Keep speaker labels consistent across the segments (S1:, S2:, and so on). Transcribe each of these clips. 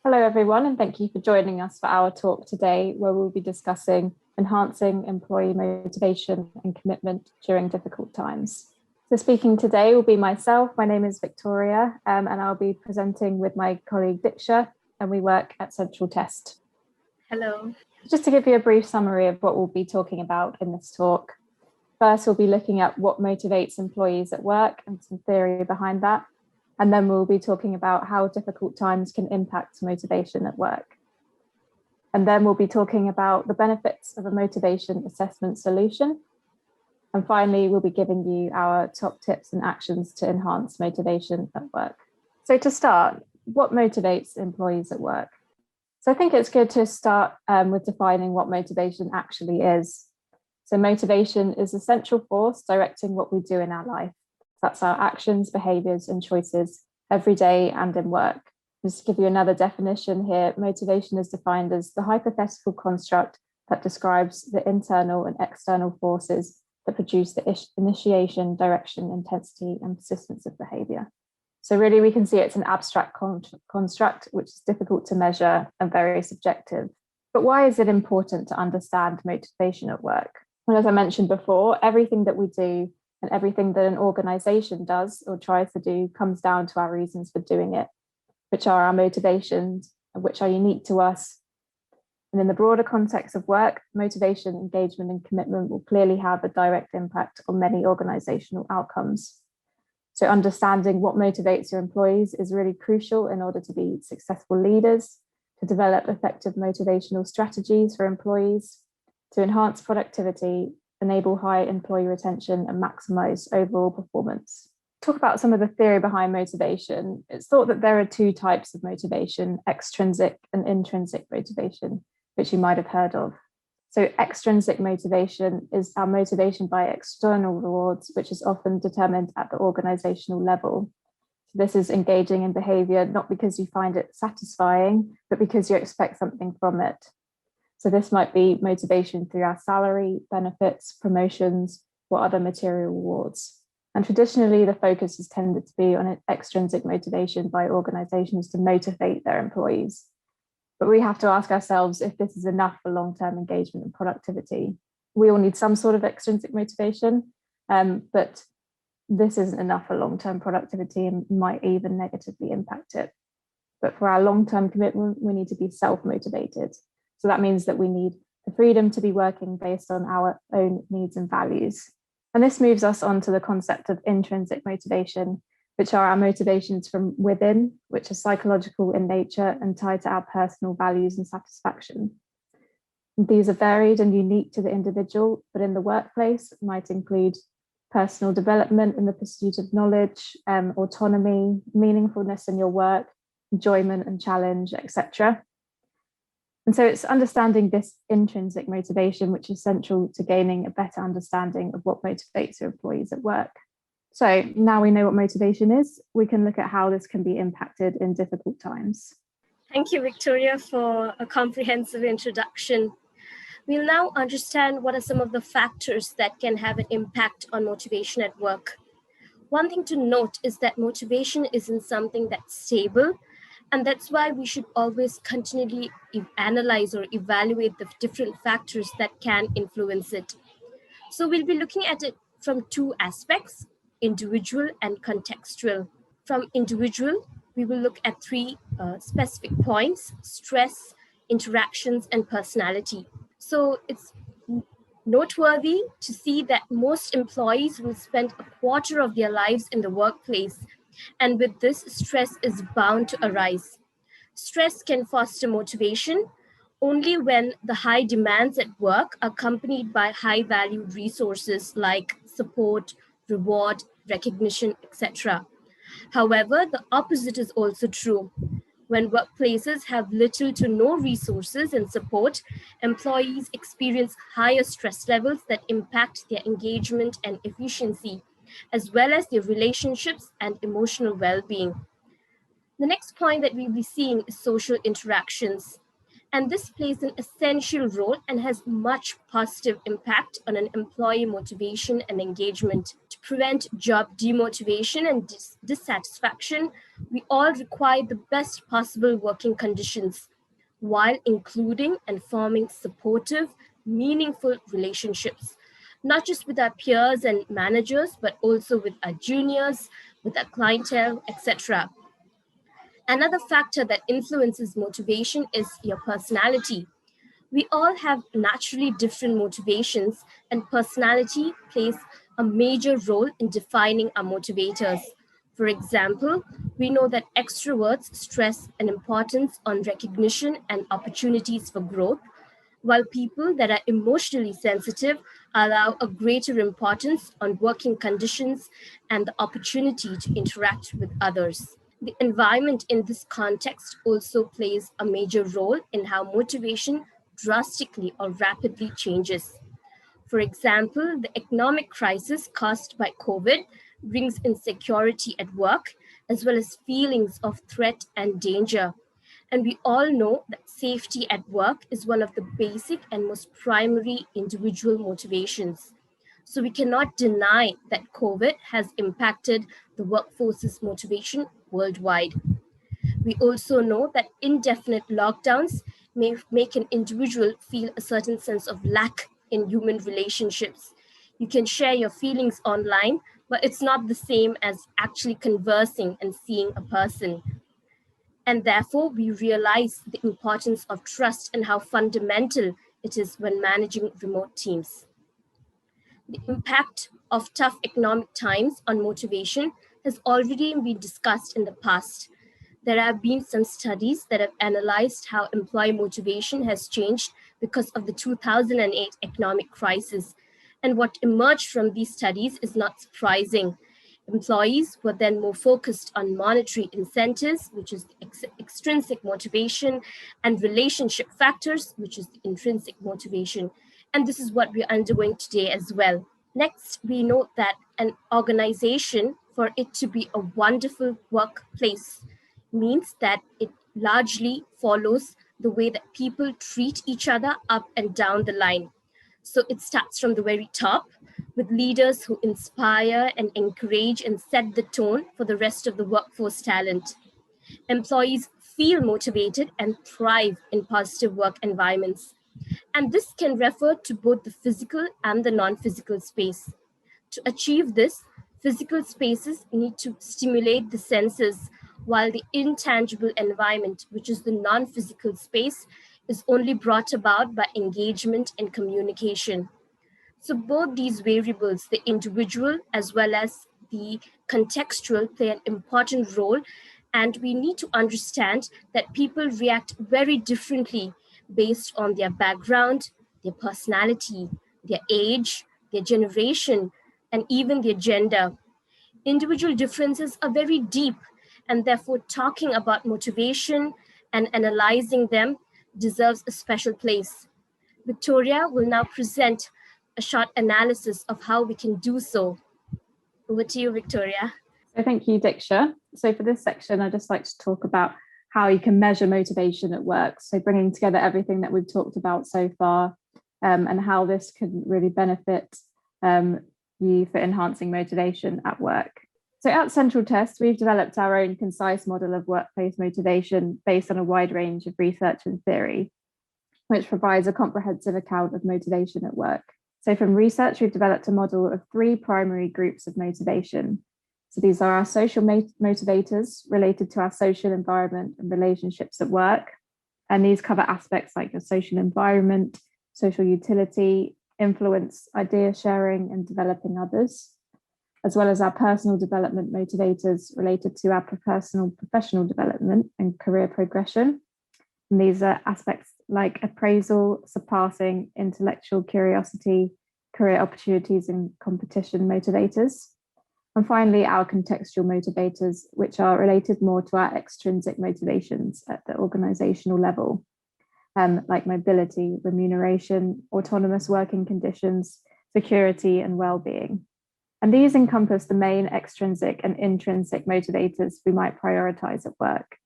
S1: Hello everyone, and thank you for joining us for our talk today, where we'll be discussing enhancing employee motivation and commitment during difficult times. So speaking today will be myself. My name is Victoria, and I'll be presenting with my colleague Diksha, and we work at Central Test.
S2: Hello.
S1: Just to give you a brief summary of what we'll be talking about in this talk. First, we'll be looking at what motivates employees at work and some theory behind that. And then we'll be talking about how difficult times can impact motivation at work. And then we'll be talking about the benefits of a motivation assessment solution. And finally, we'll be giving you our top tips and actions to enhance motivation at work. So to start, what motivates employees at work? So I think it's good to start with defining what motivation actually is. So motivation is a central force directing what we do in our life. That's our actions, behaviors, and choices every day and in work. Just to give you another definition here, motivation is defined as the hypothetical construct that describes the internal and external forces that produce the initiation, direction, intensity, and persistence of behavior. So really, we can see it's an abstract construct, which is difficult to measure and very subjective. But why is it important to understand motivation at work? Well, as I mentioned before, everything that we do and everything that an organization does or tries to do comes down to our reasons for doing it, which are our motivations, which are unique to us. And in the broader context of work, motivation, engagement, and commitment will clearly have a direct impact on many organizational outcomes. So understanding what motivates your employees is really crucial in order to be successful leaders, to develop effective motivational strategies for employees, to enhance productivity, enable high employee retention, and maximize overall performance. Talk about some of the theory behind motivation. It's thought that there are two types of motivation, extrinsic and intrinsic motivation, which you might have heard of. So extrinsic motivation is our motivation by external rewards, which is often determined at the organizational level. So this is engaging in behavior, not because you find it satisfying, but because you expect something from it. So this might be motivation through our salary, benefits, promotions, or other material rewards. And traditionally, the focus has tended to be on an extrinsic motivation by organizations to motivate their employees. But we have to ask ourselves if this is enough for long-term engagement and productivity. We all need some sort of extrinsic motivation, but this isn't enough for long-term productivity and might even negatively impact it. But for our long-term commitment, we need to be self-motivated. So that means that we need the freedom to be working based on our own needs and values. And this moves us on to the concept of intrinsic motivation, which are our motivations from within, which are psychological in nature and tied to our personal values and satisfaction. And these are varied and unique to the individual, but in the workplace might include personal development in the pursuit of knowledge, autonomy, meaningfulness in your work, enjoyment and challenge, etc. And so it's understanding this intrinsic motivation, which is central to gaining a better understanding of what motivates your employees at work. So now we know what motivation is, we can look at how this can be impacted in difficult times.
S2: Thank you, Victoria, for a comprehensive introduction. We'll now understand what are some of the factors that can have an impact on motivation at work. One thing to note is that motivation isn't something that's stable, and that's why we should always continually analyze or evaluate the different factors that can influence it. So we'll be looking at it from two aspects, individual and contextual. From individual, we will look at three specific points: stress, interactions, and personality. So it's noteworthy to see that most employees will spend a quarter of their lives in the workplace, and with this, stress is bound to arise. Stress can foster motivation only when the high demands at work are accompanied by high valued resources like support, reward, recognition, etc. However, the opposite is also true. When workplaces have little to no resources and support, employees experience higher stress levels that impact their engagement and efficiency, as well as their relationships and emotional well-being. The next point that we'll be seeing is social interactions. And this plays an essential role and has much positive impact on an employee motivation and engagement. To prevent job demotivation and dissatisfaction, we all require the best possible working conditions while including and forming supportive, meaningful relationships, not just with our peers and managers, but also with our juniors, with our clientele, etc. Another factor that influences motivation is your personality. We all have naturally different motivations, and personality plays a major role in defining our motivators. For example, we know that extroverts stress an importance on recognition and opportunities for growth, while people that are emotionally sensitive allow a greater importance on working conditions and the opportunity to interact with others. The environment in this context also plays a major role in how motivation drastically or rapidly changes. For example, the economic crisis caused by COVID brings insecurity at work, as well as feelings of threat and danger. And we all know that safety at work is one of the basic and most primary individual motivations. So we cannot deny that COVID has impacted the workforce's motivation worldwide. We also know that indefinite lockdowns may make an individual feel a certain sense of lack in human relationships. You can share your feelings online, but it's not the same as actually conversing and seeing a person. And therefore, we realize the importance of trust and how fundamental it is when managing remote teams. The impact of tough economic times on motivation has already been discussed in the past. There have been some studies that have analyzed how employee motivation has changed because of the 2008 economic crisis. And what emerged from these studies is not surprising. Employees were then more focused on monetary incentives, which is extrinsic motivation, and relationship factors, which is the intrinsic motivation. And this is what we're undergoing today as well. Next, we note that an organization, for it to be a wonderful workplace, means that it largely follows the way that people treat each other up and down the line. So it starts from the very top with leaders who inspire and encourage and set the tone for the rest of the workforce talent. Employees feel motivated and thrive in positive work environments. And this can refer to both the physical and the non-physical space. To achieve this, physical spaces need to stimulate the senses, while the intangible environment, which is the non-physical space, is only brought about by engagement and communication. So both these variables, the individual as well as the contextual, play an important role. And we need to understand that people react very differently based on their background, their personality, their age, their generation, and even their gender. Individual differences are very deep, and therefore talking about motivation and analyzing them deserves a special place. Victoria will now present a short analysis of how we can do so. Over to you, Victoria.
S1: So thank you, Diksha. So for this section, I'd just like to talk about how you can measure motivation at work. So bringing together everything that we've talked about so far, and how this can really benefit you for enhancing motivation at work. So at Central Test, we've developed our own concise model of workplace motivation based on a wide range of research and theory, which provides a comprehensive account of motivation at work. So from research, we've developed a model of three primary groups of motivation. So these are our social motivators related to our social environment and relationships at work. And these cover aspects like your social environment, social utility, influence, idea sharing, and developing others, as well as our personal development motivators related to our personal professional development and career progression. And these are aspects like appraisal, surpassing, intellectual curiosity, career opportunities, and competition motivators. And finally, our contextual motivators, which are related more to our extrinsic motivations at the organizational level, like mobility, remuneration, autonomous working conditions, security, and well-being. And these encompass the main extrinsic and intrinsic motivators we might prioritize at work.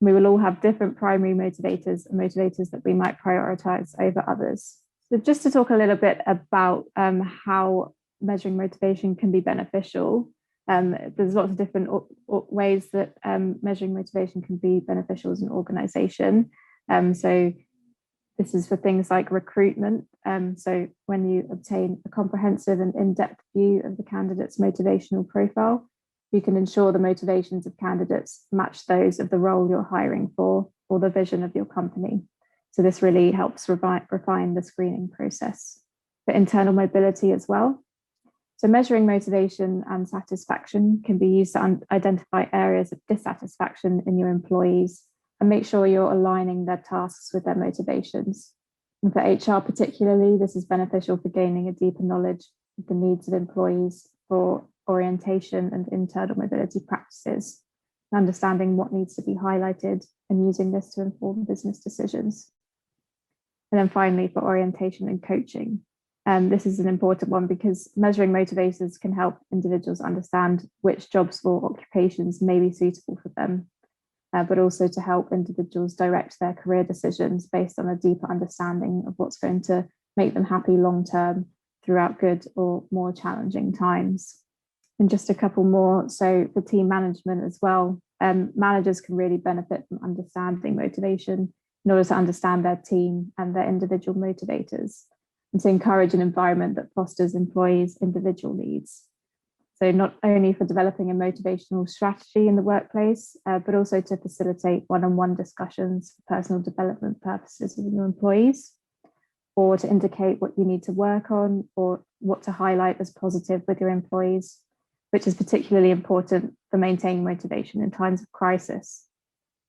S1: We will all have different primary motivators and motivators that we might prioritize over others. So just to talk a little bit about how measuring motivation can be beneficial, there's lots of different ways that measuring motivation can be beneficial as an organization. So this is for things like recruitment. So when you obtain a comprehensive and in-depth view of the candidate's motivational profile, you can ensure the motivations of candidates match those of the role you're hiring for or the vision of your company. So this really helps refine the screening process. For internal mobility as well. So measuring motivation and satisfaction can be used to identify areas of dissatisfaction in your employees and make sure you're aligning their tasks with their motivations. And for HR particularly, this is beneficial for gaining a deeper knowledge of the needs of employees for orientation and internal mobility practices, understanding what needs to be highlighted and using this to inform business decisions. And then finally, for orientation and coaching. This is an important one because measuring motivators can help individuals understand which jobs or occupations may be suitable for them, but also to help individuals direct their career decisions based on a deeper understanding of what's going to make them happy long-term throughout good or more challenging times. And just a couple more. So for team management as well, managers can really benefit from understanding motivation in order to understand their team and their individual motivators, and to encourage an environment that fosters employees' individual needs. So not only for developing a motivational strategy in the workplace, but also to facilitate one-on-one discussions for personal development purposes with your employees, or to indicate what you need to work on or what to highlight as positive with your employees, which is particularly important for maintaining motivation in times of crisis.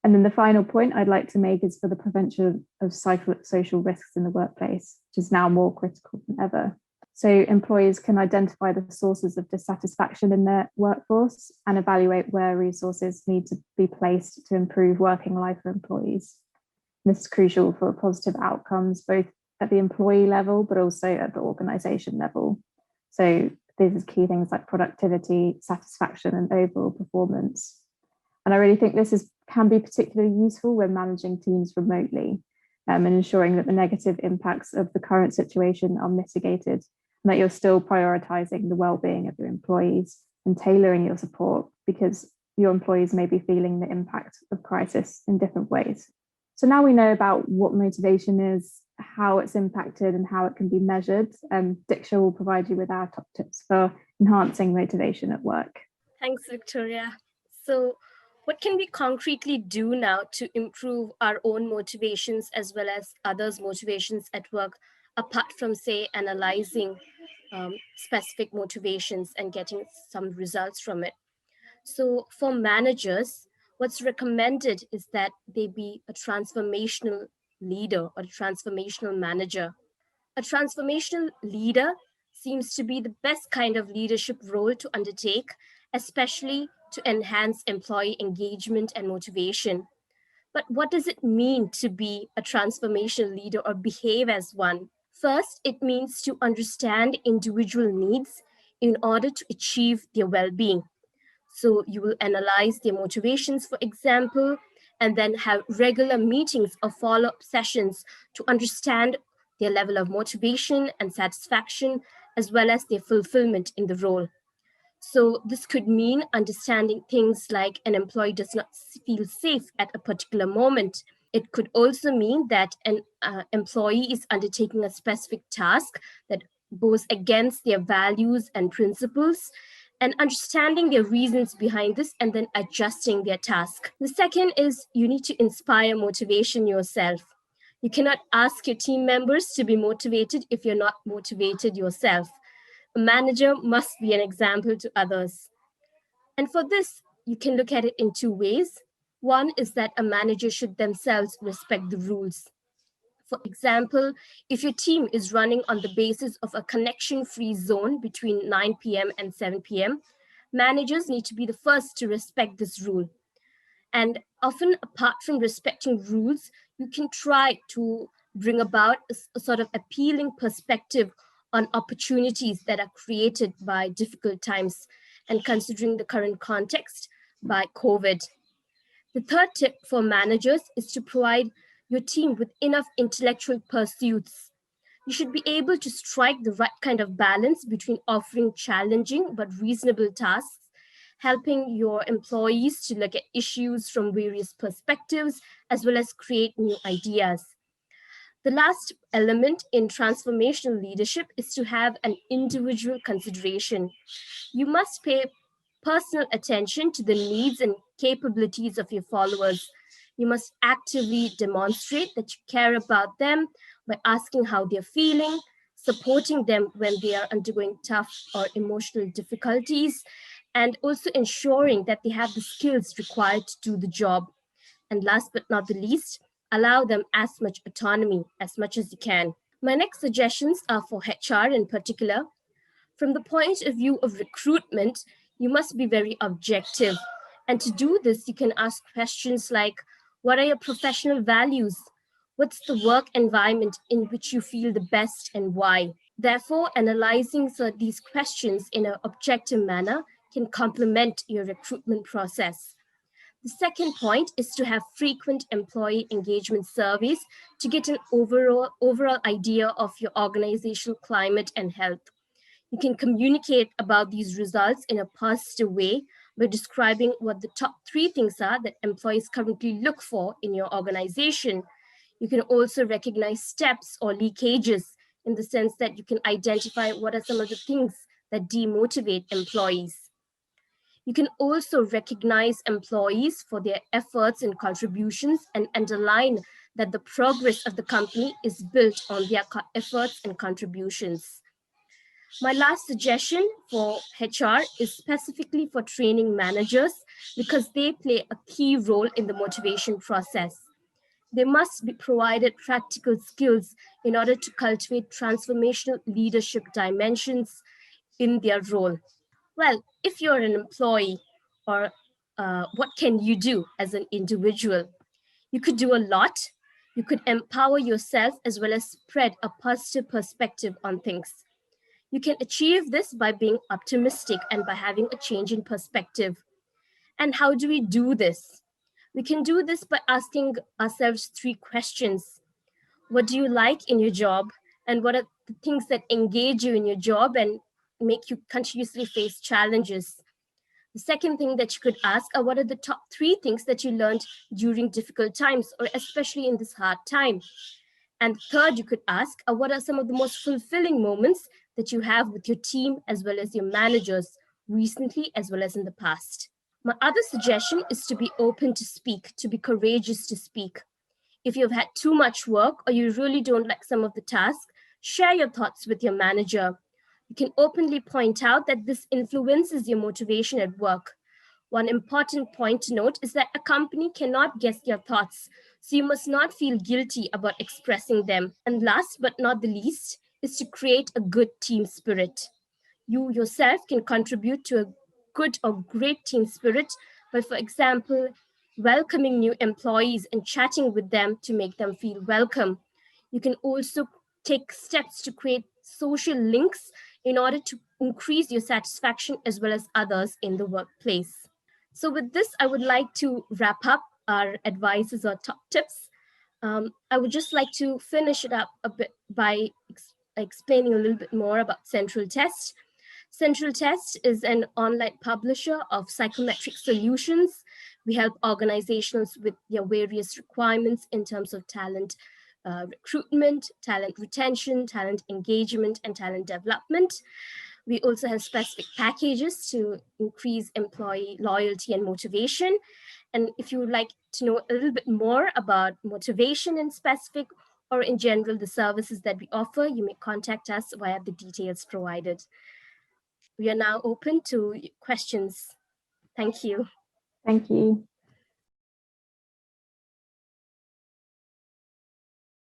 S1: And then the final point I'd like to make is for the prevention of psychosocial risks in the workplace, which is now more critical than ever. So employees can identify the sources of dissatisfaction in their workforce and evaluate where resources need to be placed to improve working life for employees. And this is crucial for positive outcomes, both at the employee level, but also at the organization level. So these are key things like productivity, satisfaction, and overall performance. And I really think this can be particularly useful when managing teams remotely, and ensuring that the negative impacts of the current situation are mitigated and that you're still prioritizing the well-being of your employees and tailoring your support because your employees may be feeling the impact of crisis in different ways. So now we know about what motivation is, how it's impacted and how it can be measured. Diksha will provide you with our top tips for enhancing motivation at work.
S2: Thanks, Victoria. So what can we concretely do now to improve our own motivations as well as others' motivations at work, apart from, say, analyzing specific motivations and getting some results from it? So for managers, what's recommended is that they be a transformational leader or a transformational manager. A transformational leader seems to be the best kind of leadership role to undertake, especially to enhance employee engagement and motivation. But what does it mean to be a transformational leader or behave as one? First, it means to understand individual needs in order to achieve their well-being. So you will analyze their motivations, for example, and then have regular meetings or follow-up sessions to understand their level of motivation and satisfaction, as well as their fulfillment in the role. So this could mean understanding things like an employee does not feel safe at a particular moment. It could also mean that an employee is undertaking a specific task that goes against their values and principles, and understanding their reasons behind this and then adjusting their task. The second is you need to inspire motivation yourself. You cannot ask your team members to be motivated if you're not motivated yourself. A manager must be an example to others. And for this, you can look at it in two ways. One is that a manager should themselves respect the rules. For example, if your team is running on the basis of a connection-free zone between 9 p.m. and 7 p.m., managers need to be the first to respect this rule. And often, apart from respecting rules, you can try to bring about a sort of appealing perspective on opportunities that are created by difficult times, and considering the current context by COVID. The third tip for managers is to provide your team with enough intellectual pursuits. You should be able to strike the right kind of balance between offering challenging but reasonable tasks, helping your employees to look at issues from various perspectives, as well as create new ideas. The last element in transformational leadership is to have an individual consideration. You must pay personal attention to the needs and capabilities of your followers. You must actively demonstrate that you care about them by asking how they're feeling, supporting them when they are undergoing tough or emotional difficulties, and also ensuring that they have the skills required to do the job. And last but not the least, allow them as much autonomy as much as you can. My next suggestions are for HR in particular. From the point of view of recruitment, you must be very objective. And to do this, you can ask questions like, what are your professional values? What's the work environment in which you feel the best and why? Therefore, analyzing these questions in an objective manner can complement your recruitment process. The second point is to have frequent employee engagement surveys to get an overall idea of your organizational climate and health. You can communicate about these results in a positive way by describing what the top 3 things are that employees currently look for in your organization. You can also recognize steps or leakages in the sense that you can identify what are some of the things that demotivate employees. You can also recognize employees for their efforts and contributions and underline that the progress of the company is built on their efforts and contributions. My last suggestion for HR is specifically for training managers because they play a key role in the motivation process. They must be provided practical skills in order to cultivate transformational leadership dimensions in their role. Well, if you're an employee, or what can you do as an individual? You could do a lot. You could empower yourself as well as spread a positive perspective on things. You can achieve this by being optimistic and by having a change in perspective. And how do we do this? We can do this by asking ourselves 3 questions. What do you like in your job? And what are the things that engage you in your job and make you continuously face challenges? The second thing that you could ask are what are the top 3 things that you learned during difficult times or especially in this hard time? And third, you could ask what are some of the most fulfilling moments that you have with your team as well as your managers recently as well as in the past? My other suggestion is to be open to speak, to be courageous to speak. If you've had too much work or you really don't like some of the tasks, share your thoughts with your manager. You can openly point out that this influences your motivation at work. One important point to note is that a company cannot guess your thoughts, so you must not feel guilty about expressing them. And last but not the least is to create a good team spirit. You yourself can contribute to a good or great team spirit by, for example, welcoming new employees and chatting with them to make them feel welcome. You can also take steps to create social links in order to increase your satisfaction as well as others in the workplace. So with this, I would like to wrap up our advices or top tips. I would just like to finish it up a bit by explaining a little bit more about Central Test. Central Test is an online publisher of psychometric solutions. We help organizations with their various requirements in terms of talent recruitment, talent retention, talent engagement, and talent development. We also have specific packages to increase employee loyalty and motivation. And if you would like to know a little bit more about motivation in specific or in general the services that we offer, you may contact us via the details provided. We are now open to questions. Thank you.
S1: Thank you.